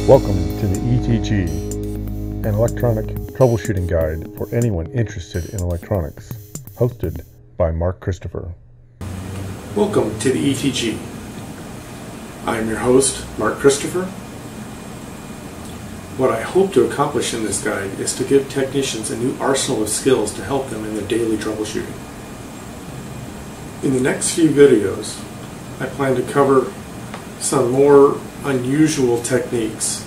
Welcome to the ETG, an electronic troubleshooting guide for anyone interested in electronics, hosted by Mark Christopher. Welcome to the ETG. I am your host, Mark Christopher. What I hope to accomplish in this guide is to give technicians a new arsenal of skills to help them in their daily troubleshooting. In the next few videos, I plan to cover some more unusual techniques.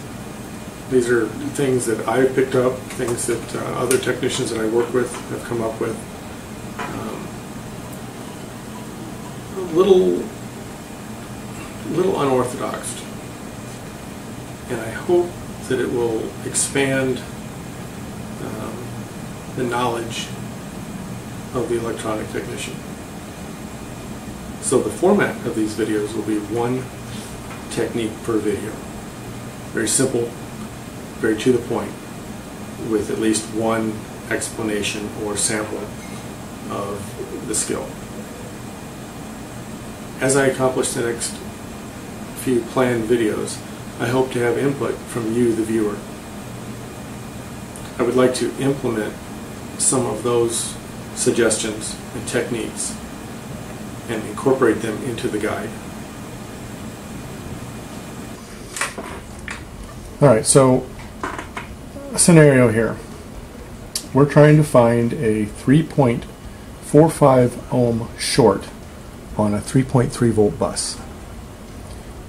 These are things that I've picked up, things that other technicians that I work with have come up with. A little unorthodox, and I hope that it will expand the knowledge of the electronic technician. So the format of these videos will be one technique per video. Very simple, very to the point, with at least one explanation or sample of the skill. As I accomplish the next few planned videos, I hope to have input from you, the viewer. I would like to implement some of those suggestions and techniques and incorporate them into the guide. Alright, so a scenario here. We're trying to find a 3.45 ohm short on a 3.3 volt bus.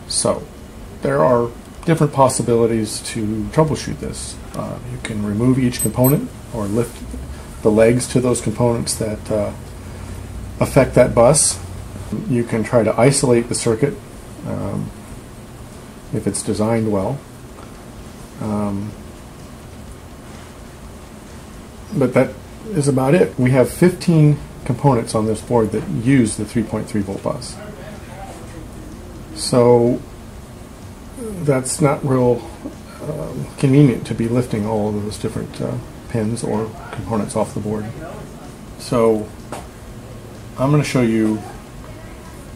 So there are different possibilities to troubleshoot this. You can remove each component or lift the legs to those components that affect that bus. You can try to isolate the circuit if it's designed well. But that is about it. We have 15 components on this board that use the 3.3 volt bus. So that's not real convenient to be lifting all of those different pins or components off the board. So I'm going to show you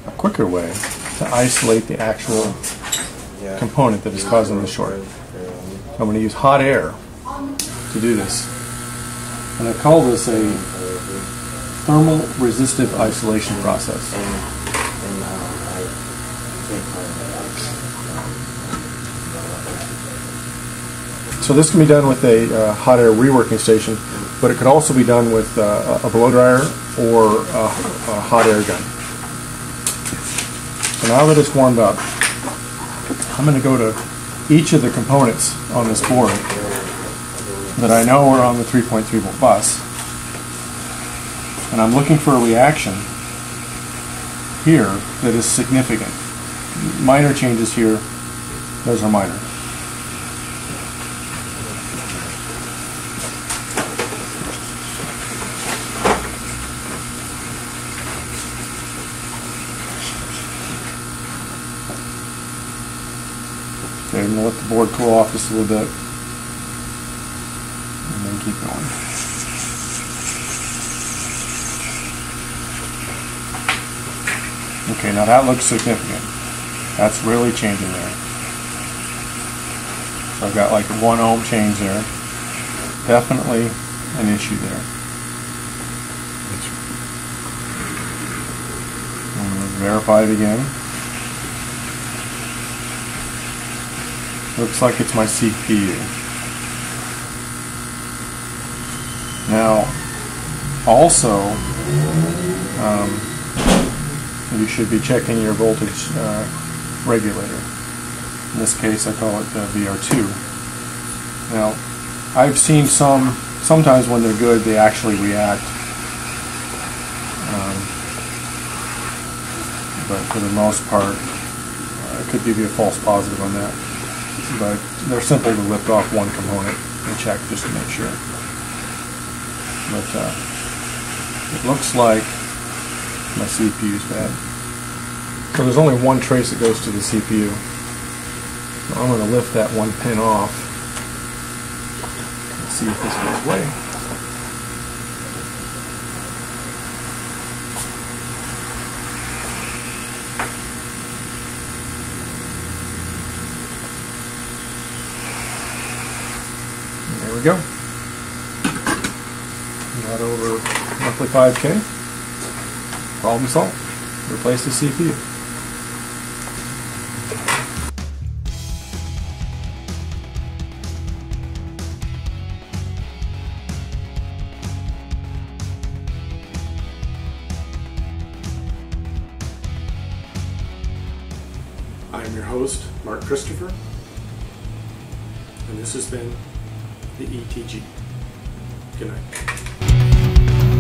a quicker way to isolate the actual component that is causing the short. I'm going to use hot air to do this. And I call this a thermal resistive isolation process. So this can be done with a hot air reworking station, but it could also be done with a blow dryer or a hot air gun. So now that it's warmed up, I'm going to go to each of the components on this board that I know are on the 3.3 volt bus, and I'm looking for a reaction here that is significant. Minor changes here, those are minor. Okay, I'm going to let the board cool off just a little bit and then keep going. Okay, now that looks significant. That's really changing there. So I've got like a 1 ohm change there. Definitely an issue there. I'm going to verify it again. Looks like it's my CPU. Now, also, you should be checking your voltage regulator. In this case, I call it VR2. Now, I've seen sometimes when they're good, they actually react. But for the most part, it could give you a false positive on that. But they're simple to lift off one component and check just to make sure. But it looks like my CPU is bad. So there's only one trace that goes to the CPU. So I'm going to lift that one pin off and see if this goes away. we go. Got over roughly 5K. Problem solved. Replace the CPU. I'm your host, Mark Christopher, and this has been the ETG. Good night.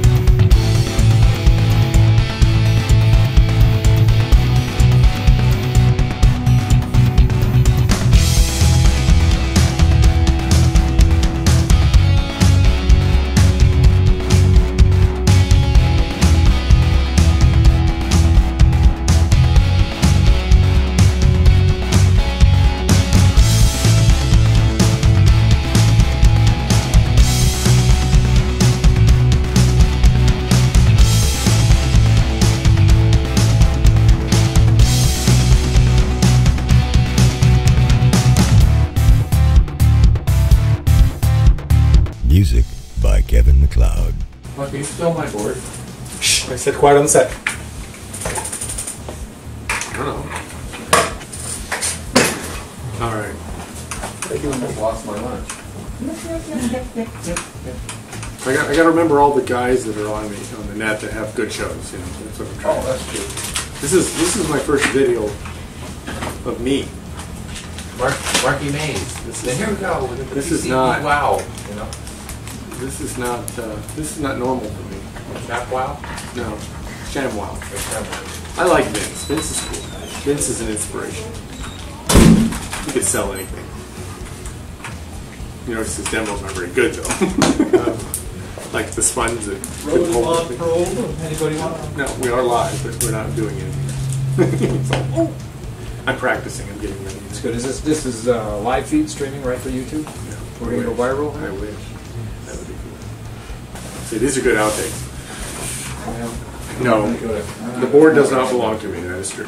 Music by Kevin MacLeod. Can you still my board? Shh, I said quiet on the set. I don't know. All right. I lost my lunch. I got to remember all the guys that are on the net that have good shows. You know, that's what I'm trying. Oh, that's true. This is my first video of me. Marky Mays. Then here we go. With the This is PCB. not- Wow. You know. This is not normal for me. Chap wow. No, ShamWow. Or Chap wow. I like Vince. Vince is cool. Vince is an inspiration. He could sell anything. You notice his demos aren't very good though. Like the sponge that couldn't hold the thing. Anybody want? No, we are live, but we're not doing anything. So, I'm practicing. I'm getting ready. It's good. This is live feed streaming right for YouTube? Yeah. We're gonna go viral? I wish. That would be cool. See, these are good outtakes. Well, No, the board does not belong to me. That is true.